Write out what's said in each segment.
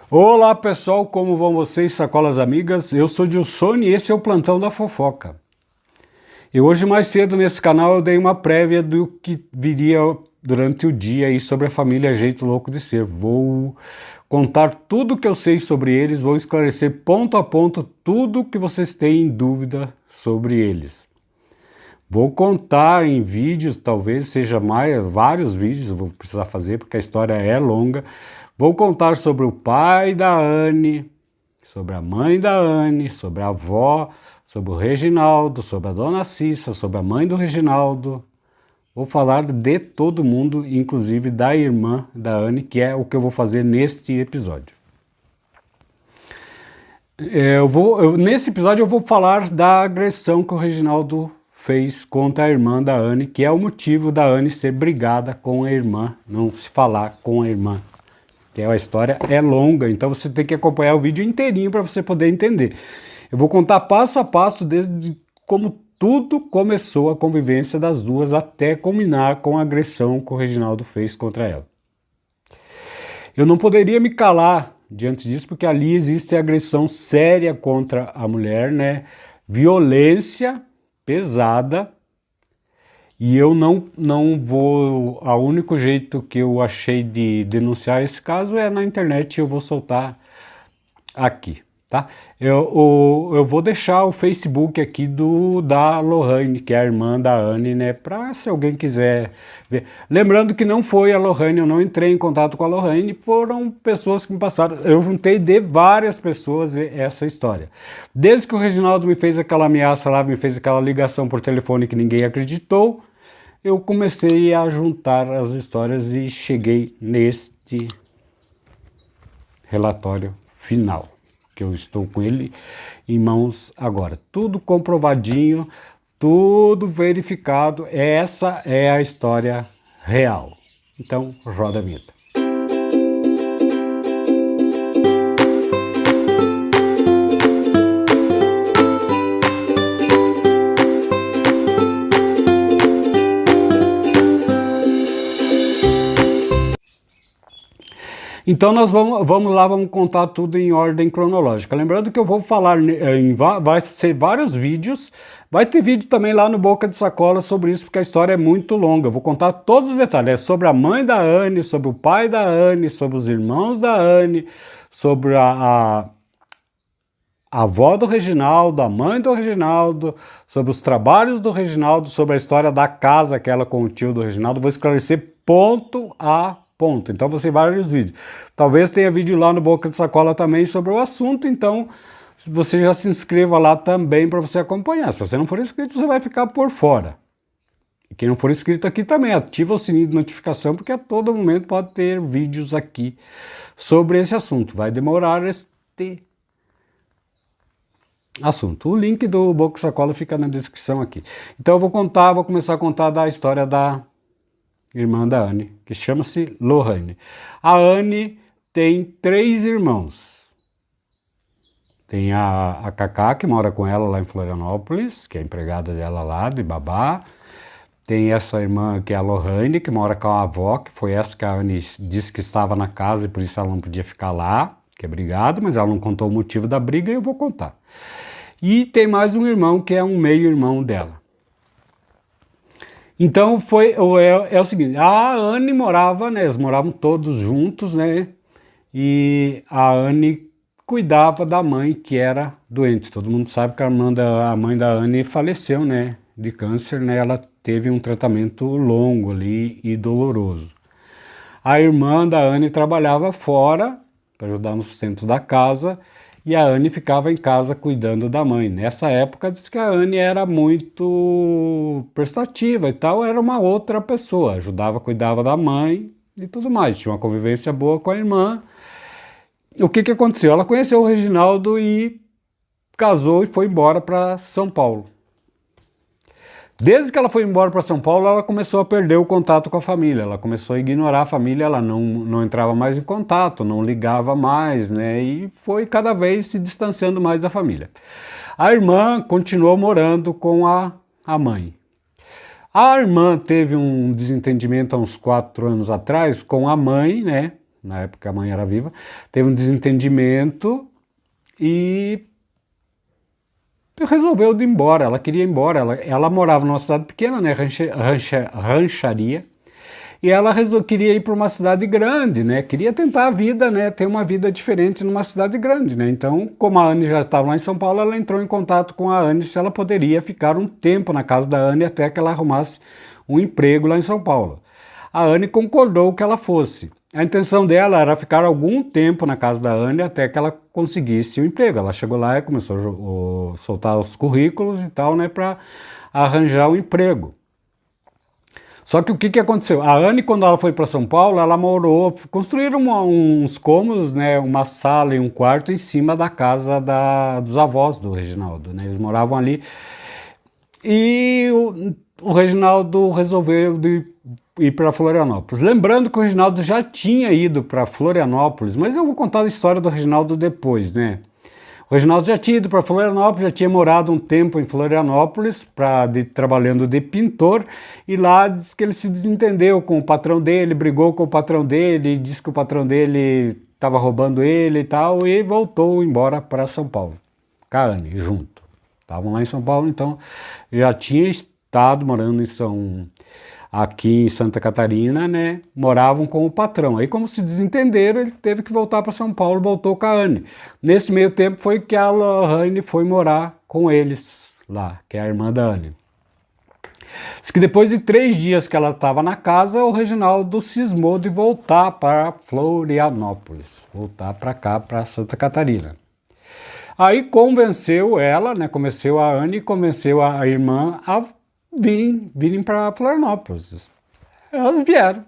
Olá pessoal, como vão vocês, sacolas amigas? Eu sou Dilsone e esse é o Plantão da Fofoca. E hoje mais cedo nesse canal eu dei uma prévia do que viria durante o dia aí sobre a família Jeito Louco de Ser. Vou contar tudo o que eu sei sobre eles, vou esclarecer ponto a ponto tudo que vocês têm dúvida sobre eles. Vou contar em vídeos, talvez seja vários vídeos, eu vou precisar fazer porque a história é longa. Vou contar sobre o pai da Anne, sobre a mãe da Anne, sobre a avó, sobre o Reginaldo, sobre a dona Cissa, sobre a mãe do Reginaldo. Vou falar de todo mundo, inclusive da irmã da Anne, que é o que eu vou fazer neste episódio. Nesse episódio eu vou falar da agressão que o Reginaldo fez contra a irmã da Anne, que é o motivo da Anne ser brigada com a irmã, não se falar com a irmã. Que a história é longa, então você tem que acompanhar o vídeo inteirinho para você poder entender. Eu vou contar passo a passo desde como tudo começou a convivência das duas até culminar com a agressão que o Reginaldo fez contra ela. Eu não poderia me calar diante disso, porque ali existe agressão séria contra a mulher, né? Violência pesada. E eu não vou... O único jeito que eu achei de denunciar esse caso é na internet, eu vou soltar aqui, tá? Eu vou deixar o Facebook aqui da Lohane, que é a irmã da Anne, né? Pra se alguém quiser ver. Lembrando que não foi a Lohane, eu não entrei em contato com a Lohane, foram pessoas que me passaram. Eu juntei de várias pessoas essa história. Desde que o Reginaldo me fez aquela ameaça lá, me fez aquela ligação por telefone que ninguém acreditou, eu comecei a juntar as histórias e cheguei neste relatório final, que eu estou com ele em mãos agora. Tudo comprovadinho, tudo verificado. Essa é a história real. Então, roda a vinheta. Então nós vamos contar tudo em ordem cronológica. Lembrando que eu vou falar vai ser vários vídeos, vai ter vídeo também lá no Boca de Sacola sobre isso, porque a história é muito longa. Eu vou contar todos os detalhes, é sobre a mãe da Anne, sobre o pai da Anne, sobre os irmãos da Anne, sobre a avó do Reginaldo, a mãe do Reginaldo, sobre os trabalhos do Reginaldo, sobre a história da casa aquela com o tio do Reginaldo. Vou esclarecer ponto a ponto. Então você vários vídeos. Talvez tenha vídeo lá no Boca de Sacola também sobre o assunto, então você já se inscreva lá também para você acompanhar. Se você não for inscrito, você vai ficar por fora. E quem não for inscrito aqui também, ativa o sininho de notificação, porque a todo momento pode ter vídeos aqui sobre esse assunto. Vai demorar este assunto. O link do Boca de Sacola fica na descrição aqui. Então eu vou começar a contar da história da irmã da Anne, que chama-se Lohane. A Anne tem 3 irmãos. Tem a Cacá, que mora com ela lá em Florianópolis, que é a empregada dela lá, de babá. Tem essa irmã que é a Lohane, que mora com a avó, que foi essa que a Anne disse que estava na casa e por isso ela não podia ficar lá, que é brigado, mas ela não contou o motivo da briga e eu vou contar. E tem mais um irmão que é um meio-irmão dela. Então é o seguinte, a Anne morava, né, eles moravam todos juntos, né, e a Anne cuidava da mãe que era doente. Todo mundo sabe que a mãe da Anne faleceu, né, de câncer, né, ela teve um tratamento longo ali e doloroso. A irmã da Anne trabalhava fora para ajudar no sustento da casa, e a Anne ficava em casa cuidando da mãe. Nessa época, diz que a Anne era muito prestativa e tal, era uma outra pessoa, cuidava da mãe e tudo mais, tinha uma convivência boa com a irmã. O que aconteceu? Ela conheceu o Reginaldo e casou e foi embora para São Paulo. Desde que ela foi embora para São Paulo, ela começou a perder o contato com a família, ela começou a ignorar a família, ela não entrava mais em contato, não ligava mais, né? E foi cada vez se distanciando mais da família. A irmã continuou morando com a mãe. A irmã teve um desentendimento há uns 4 anos atrás com a mãe, né? na época que a mãe era viva, teve um desentendimento e resolveu ir embora. Ela queria ir embora, ela morava numa cidade pequena, né, rancharia, e ela queria ir para uma cidade grande, né, queria tentar a vida, né, ter uma vida diferente numa cidade grande, né. Então, como a Anne já estava lá em São Paulo, ela entrou em contato com a Anne se ela poderia ficar um tempo na casa da Anne até que ela arrumasse um emprego lá em São Paulo. A Anne concordou que ela fosse. A intenção dela era ficar algum tempo na casa da Anne até que ela conseguisse o emprego. Ela chegou lá e começou a soltar os currículos e tal, né, para arranjar o emprego. Só que o que aconteceu? A Anne, quando ela foi para São Paulo, ela morou, construíram uns cômodos, né, uma sala e um quarto em cima da casa dos avós do Reginaldo, né, eles moravam ali. E o Reginaldo resolveu ir para Florianópolis. Lembrando que o Reginaldo já tinha ido para Florianópolis, mas eu vou contar a história do Reginaldo depois, né? O Reginaldo já tinha ido para Florianópolis, já tinha morado um tempo em Florianópolis, trabalhando de pintor, e lá diz que ele se desentendeu com o patrão dele, brigou com o patrão dele, disse que o patrão dele estava roubando ele e tal, e voltou embora para São Paulo, com a Anne, junto. Estavam lá em São Paulo, então já tinha estado morando aqui em Santa Catarina, né, moravam com o patrão. Aí, como se desentenderam, ele teve que voltar para São Paulo, voltou com a Anne. Nesse meio tempo foi que a Lohane foi morar com eles lá, que é a irmã da Anne. Diz que depois de 3 dias que ela estava na casa, o Reginaldo cismou de voltar para Florianópolis, voltar para cá, para Santa Catarina. Aí convenceu ela, né, convenceu a Anne, convenceu a irmã a virem para Florianópolis. Elas vieram.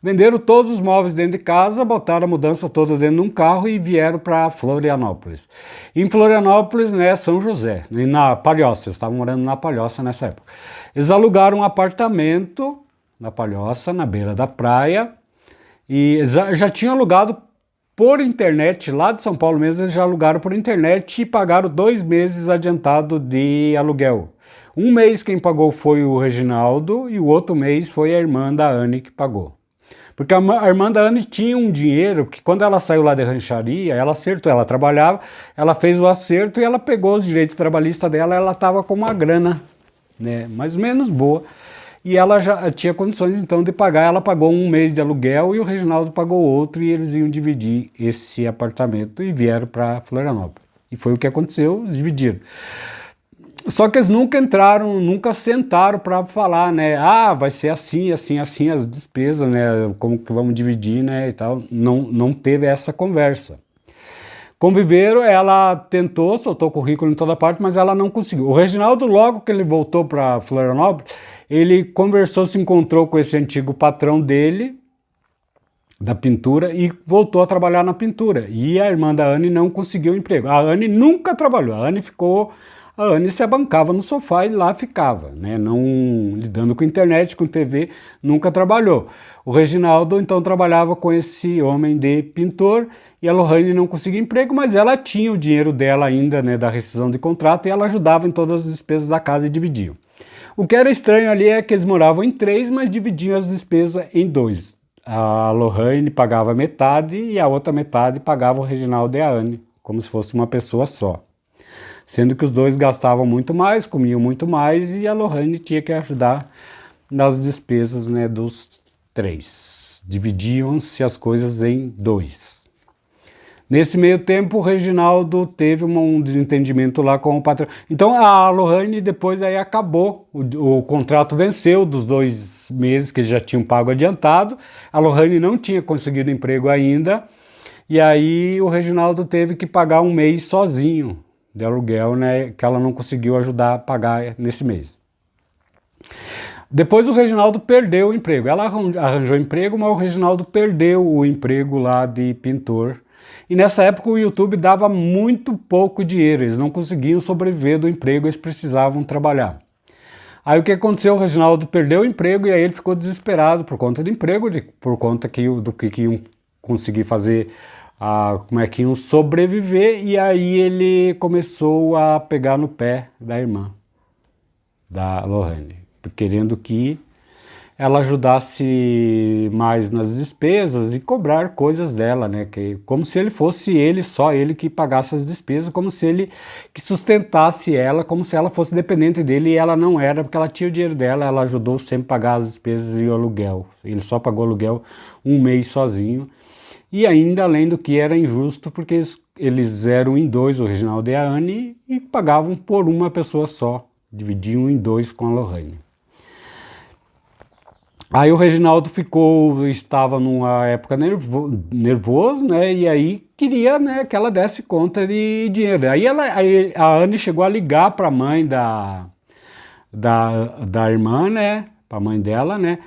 Venderam todos os móveis dentro de casa, botaram a mudança toda dentro de um carro e vieram para Florianópolis. Em Florianópolis, né, São José, na Palhoça, eles estavam morando na Palhoça nessa época. Eles alugaram um apartamento na Palhoça, na beira da praia, e já tinham alugado por internet, lá de São Paulo mesmo, eles já alugaram por internet e pagaram 2 meses adiantado de aluguel. Um mês quem pagou foi o Reginaldo e o outro mês foi a irmã da Anne que pagou. Porque a irmã da Anne tinha um dinheiro, que quando ela saiu lá da rancharia, ela acertou, ela trabalhava, ela fez o acerto e ela pegou os direitos trabalhistas dela, ela estava com uma grana, né, mais ou menos boa. E ela já tinha condições então de pagar, ela pagou 1 mês de aluguel e o Reginaldo pagou outro e eles iam dividir esse apartamento e vieram para Florianópolis. E foi o que aconteceu, eles dividiram. Só que eles nunca entraram, nunca sentaram para falar, né? Ah, vai ser assim, assim, assim as despesas, né? Como que vamos dividir, né? E tal. Não teve essa conversa. Conviveram, ela tentou, soltou currículo em toda parte, mas ela não conseguiu. O Reginaldo, logo que ele voltou para Florianópolis, ele conversou, se encontrou com esse antigo patrão dele, da pintura, e voltou a trabalhar na pintura. E a irmã da Anne não conseguiu emprego. A Anne nunca trabalhou, a Anne se abancava no sofá e lá ficava, né? Não lidando com internet, com TV, nunca trabalhou. O Reginaldo então trabalhava com esse homem de pintor e a Lohane não conseguia emprego, mas ela tinha o dinheiro dela ainda, né, da rescisão de contrato, e ela ajudava em todas as despesas da casa e dividiam. O que era estranho ali é que eles moravam em 3, mas dividiam as despesas em 2. A Lohane pagava metade e a outra metade pagava o Reginaldo e a Anne, como se fosse uma pessoa só. Sendo que os dois gastavam muito mais, comiam muito mais e a Lohane tinha que ajudar nas despesas, né, dos 3. Dividiam-se as coisas em 2. Nesse meio tempo, o Reginaldo teve um desentendimento lá com o patrão. Então a Lohane depois aí acabou, o contrato venceu dos 2 meses que já tinham pago adiantado. A Lohane não tinha conseguido emprego ainda e aí o Reginaldo teve que pagar 1 mês sozinho de aluguel, né, que ela não conseguiu ajudar a pagar nesse mês. Depois o Reginaldo perdeu o emprego. Ela arranjou emprego, mas o Reginaldo perdeu o emprego lá de pintor. E nessa época o YouTube dava muito pouco dinheiro, eles não conseguiam sobreviver do emprego, eles precisavam trabalhar. Aí o que aconteceu? O Reginaldo perdeu o emprego e aí ele ficou desesperado por conta do emprego, por conta do que iam conseguir fazer, como é que iam sobreviver, e aí ele começou a pegar no pé da irmã, da Lohane, querendo que ela ajudasse mais nas despesas e cobrar coisas dela, né? Como se ele fosse só ele que pagasse as despesas, como se ele que sustentasse ela, como se ela fosse dependente dele, e ela não era, porque ela tinha o dinheiro dela, ela ajudou sempre a pagar as despesas e o aluguel. Ele só pagou aluguel um mês sozinho, e ainda além do que era injusto, porque eles eram em dois, o Reginaldo e a Anne, e pagavam por uma pessoa só, dividiam em dois com a Lorraine. Aí o Reginaldo estava numa época nervoso, né? E aí queria, né, que ela desse conta de dinheiro. Aí a Anne chegou a ligar para a mãe da irmã, né? Para a mãe dela, né?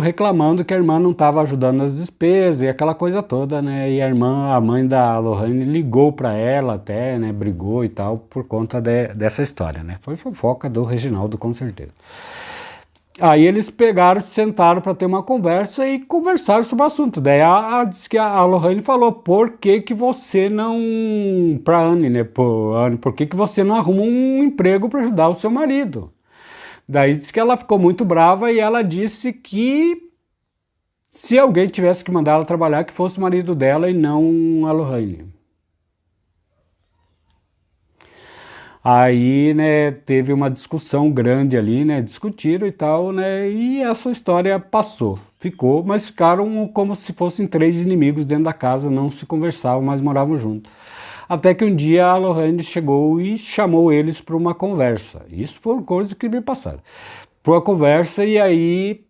Reclamando que a irmã não estava ajudando nas despesas e aquela coisa toda, né? E a mãe da Lorraine ligou para ela até, né? Brigou e tal por conta dessa história, né? Foi fofoca do Reginaldo, com certeza. Aí eles pegaram, se sentaram para ter uma conversa e conversaram sobre o assunto. Daí disse que a Lorraine falou: por que que você não, para Anne, né? Anne, por que que você não arruma um emprego para ajudar o seu marido? Daí disse que ela ficou muito brava e ela disse que se alguém tivesse que mandar ela trabalhar, que fosse o marido dela e não a Lorraine. Aí, né, teve uma discussão grande ali, né, discutiram e tal, né, e essa história passou, mas ficaram como se fossem três inimigos dentro da casa, não se conversavam, mas moravam juntos. Até que um dia a Lorraine chegou e chamou eles para uma conversa. Isso foram coisas que me passaram. Para uma conversa, e aí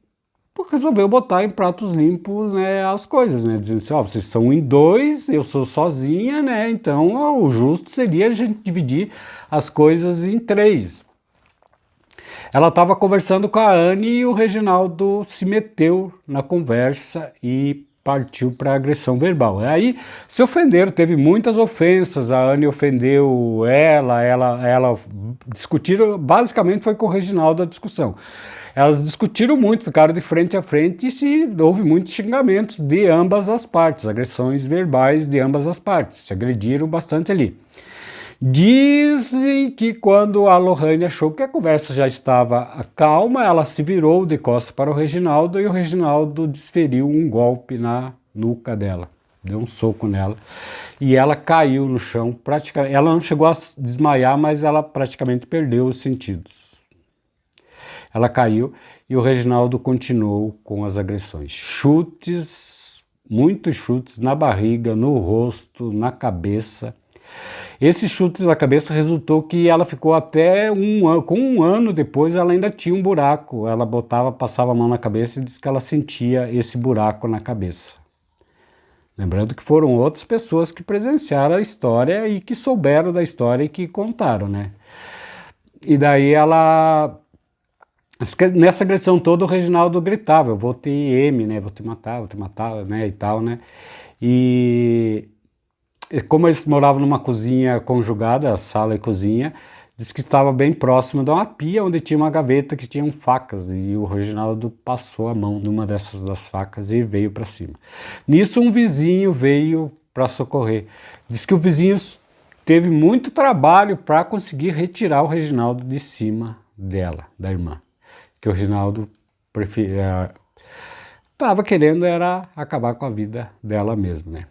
resolveu botar em pratos limpos, né, as coisas, né, dizendo assim: ó, vocês são em dois, eu sou sozinha, né, então ó, o justo seria a gente dividir as coisas em três. Ela estava conversando com a Anne e o Reginaldo se meteu na conversa e partiu para agressão verbal. Aí se ofenderam, teve muitas ofensas, a Anne ofendeu ela discutiram, basicamente foi com o Reginaldo a discussão. Elas discutiram muito, ficaram de frente a frente e houve muitos xingamentos de ambas as partes, agressões verbais de ambas as partes, se agrediram bastante ali. Dizem que quando a Lorraine achou que a conversa já estava calma, ela se virou de costas para o Reginaldo e o Reginaldo desferiu um golpe na nuca dela, deu um soco nela e ela caiu no chão, praticamente. Ela não chegou a desmaiar, mas ela praticamente perdeu os sentidos. Ela caiu e o Reginaldo continuou com as agressões. Muitos chutes na barriga, no rosto, na cabeça. Esses chutes na cabeça resultou que ela ficou até com um ano depois, ela ainda tinha um buraco. Ela passava a mão na cabeça e disse que ela sentia esse buraco na cabeça. Lembrando que foram outras pessoas que presenciaram a história e que souberam da história e que contaram, né? E daí nessa agressão toda o Reginaldo gritava: eu vou te M, né? Vou te matar, né? E tal, né? E como eles moravam numa cozinha conjugada, sala e cozinha, disse que estava bem próximo de uma pia onde tinha uma gaveta que tinha facas, e o Reginaldo passou a mão numa das facas e veio para cima. Nisso um vizinho veio para socorrer. Diz que o vizinho teve muito trabalho para conseguir retirar o Reginaldo de cima dela, da irmã, que o Reginaldo estava querendo era acabar com a vida dela mesmo, né?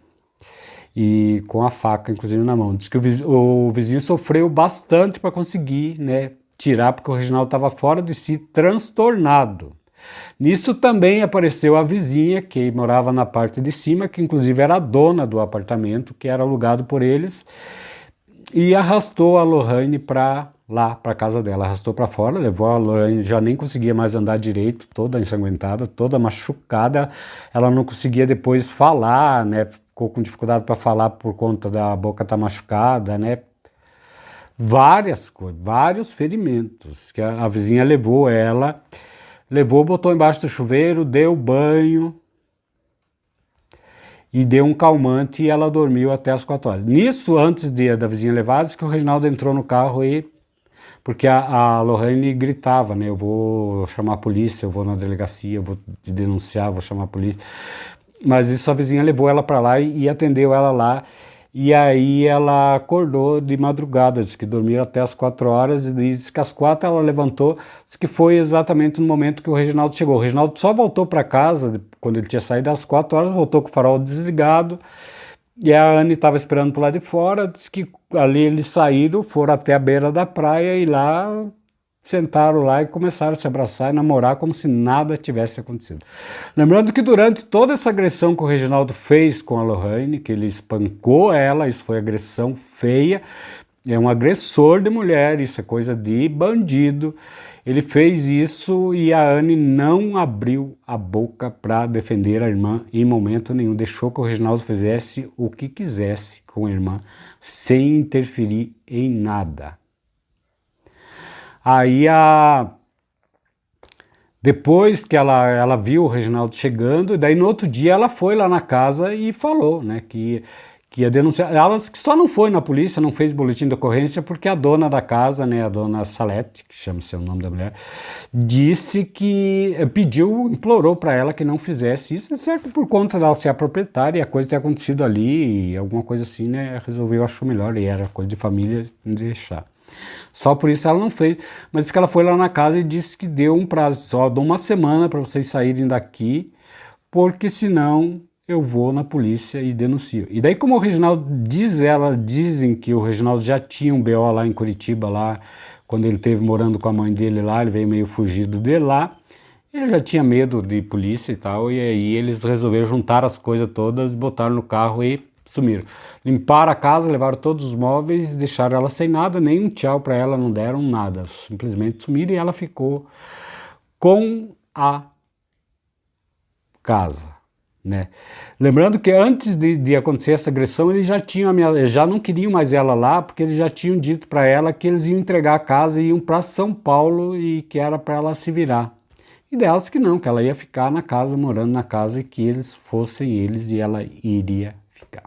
E com a faca, inclusive, na mão. Diz que o vizinho sofreu bastante para conseguir, né, tirar, porque o Reginaldo estava fora de si, transtornado. Nisso também apareceu a vizinha, que morava na parte de cima, que inclusive era a dona do apartamento, que era alugado por eles, e arrastou a Lorraine para lá, para a casa dela. Arrastou para fora, levou a Lorraine, já nem conseguia mais andar direito, toda ensanguentada, toda machucada. Ela não conseguia depois falar, né? Ficou com dificuldade para falar por conta da boca estar machucada, né? Várias coisas, vários ferimentos que a vizinha botou embaixo do chuveiro, deu banho e deu um calmante e ela dormiu até as 4 horas. Nisso, antes da vizinha levar, disse que o Reginaldo entrou no carro porque a Lorraine gritava, né? Eu vou chamar a polícia, eu vou na delegacia, eu vou te denunciar, vou chamar a polícia. Mas isso a vizinha levou ela para lá e atendeu ela lá. E aí ela acordou de madrugada, disse que dormiu até as 4 horas, e disse que às 4 ela levantou, disse que foi exatamente no momento que o Reginaldo chegou. O Reginaldo só voltou para casa, quando ele tinha saído às 4 horas, voltou com o farol desligado, e a Anne estava esperando por lá de fora, disse que ali eles saíram, foram até a beira da praia e lá sentaram lá e começaram a se abraçar e namorar como se nada tivesse acontecido. Lembrando que durante toda essa agressão que o Reginaldo fez com a Lorraine, que ele espancou ela, isso foi agressão feia, é um agressor de mulher, isso é coisa de bandido. Ele fez isso e a Anne não abriu a boca para defender a irmã em momento nenhum. Deixou que o Reginaldo fizesse o que quisesse com a irmã, sem interferir em nada. Aí depois que ela viu o Reginaldo chegando, daí no outro dia ela foi lá na casa e falou, né, que ia denunciar. Ela que só não foi na polícia, não fez boletim de ocorrência, porque a dona da casa, né, a dona Salete, que chama-se o nome da mulher, disse que pediu, implorou para ela que não fizesse isso, certo, por conta dela ser a proprietária e a coisa ter acontecido ali, e alguma coisa assim, né, resolveu, achou melhor, e era coisa de família, deixar. Só por isso ela não fez, mas que ela foi lá na casa e disse que deu um prazo, só de uma semana para vocês saírem daqui, porque senão eu vou na polícia e denuncio. E daí, como o Reginaldo dizem que o Reginaldo já tinha um BO lá em Curitiba, lá, quando ele esteve morando com a mãe dele lá, ele veio meio fugido de lá, ele já tinha medo de polícia e tal, e aí eles resolveram juntar as coisas todas, botaram no carro e sumiram. Limparam a casa, levaram todos os móveis, deixaram ela sem nada, nem um tchau para ela, não deram nada, simplesmente sumiram e ela ficou com a casa, né? Lembrando que antes de acontecer essa agressão, eles já não queriam mais ela lá, porque eles já tinham dito para ela que eles iam entregar a casa e iam para São Paulo e que era para ela se virar. E delas que não, que ela ia ficar na casa, morando na casa, e que eles fossem eles e ela iria ficar.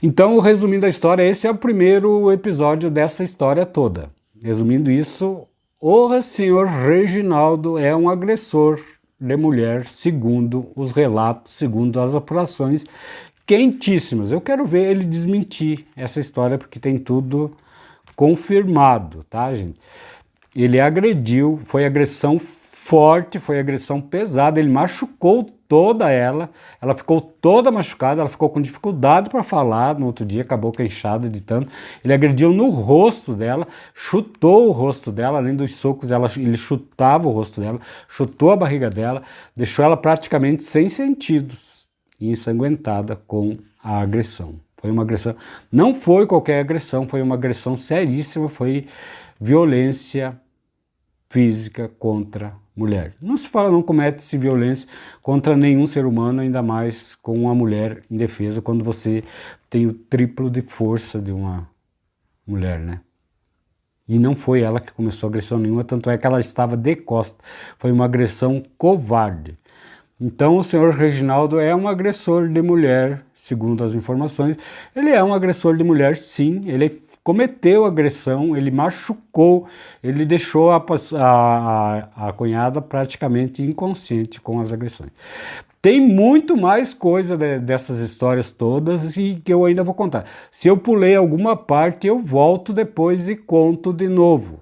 Então, resumindo a história, esse é o primeiro episódio dessa história toda. Resumindo isso, o senhor Reginaldo é um agressor de mulher, segundo os relatos, segundo as apurações quentíssimas. Eu quero ver ele desmentir essa história, porque tem tudo confirmado, tá, gente? Ele agrediu, foi agressão forte, foi agressão pesada, ele machucou toda ela ficou toda machucada, ela ficou com dificuldade para falar, no outro dia acabou inchada de tanto, ele agrediu no rosto dela, chutou o rosto dela, além dos socos, ele chutava o rosto dela, chutou a barriga dela, deixou ela praticamente sem sentidos e ensanguentada com a agressão. Foi uma agressão, não foi qualquer agressão, foi uma agressão seríssima, foi violência física contra mulher. Não se fala, não comete-se violência contra nenhum ser humano, ainda mais com uma mulher indefesa, quando você tem o triplo de força de uma mulher, né? E não foi ela que começou a agressão nenhuma, tanto é que ela estava de costas. Foi uma agressão covarde. Então o senhor Reginaldo é um agressor de mulher, segundo as informações. Ele é um agressor de mulher, sim, ele cometeu agressão, ele machucou, ele deixou a cunhada praticamente inconsciente com as agressões. Tem muito mais coisa dessas histórias todas e que eu ainda vou contar. Se eu pulei alguma parte, eu volto depois e conto de novo.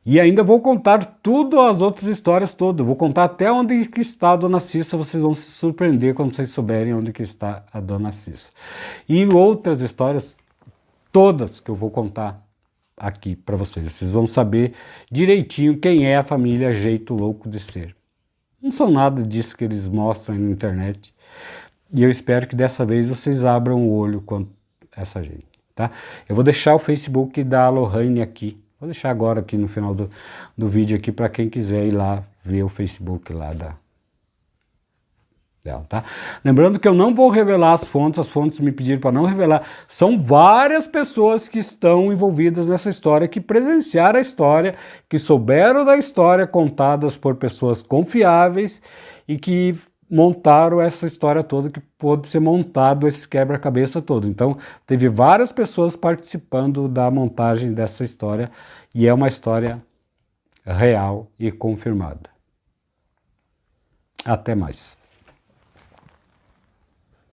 E ainda vou contar tudo, as outras histórias todas. Vou contar até onde que está a Dona Cissa. Vocês vão se surpreender quando vocês souberem onde que está a Dona Cissa. E outras histórias todas que eu vou contar aqui para vocês. Vocês vão saber direitinho quem é a família Jeito Louco de Ser. Não são nada disso que eles mostram aí na internet. E eu espero que dessa vez vocês abram o olho com essa gente, tá? Eu vou deixar o Facebook da Lorraine aqui. Vou deixar agora aqui no final do vídeo aqui para quem quiser ir lá ver o Facebook lá dela, tá? Lembrando que eu não vou revelar as fontes me pediram para não revelar. São várias pessoas que estão envolvidas nessa história, que presenciaram a história, que souberam da história, contadas por pessoas confiáveis e que montaram essa história toda, que pôde ser montado esse quebra-cabeça todo. Então, teve várias pessoas participando da montagem dessa história e é uma história real e confirmada. Até mais.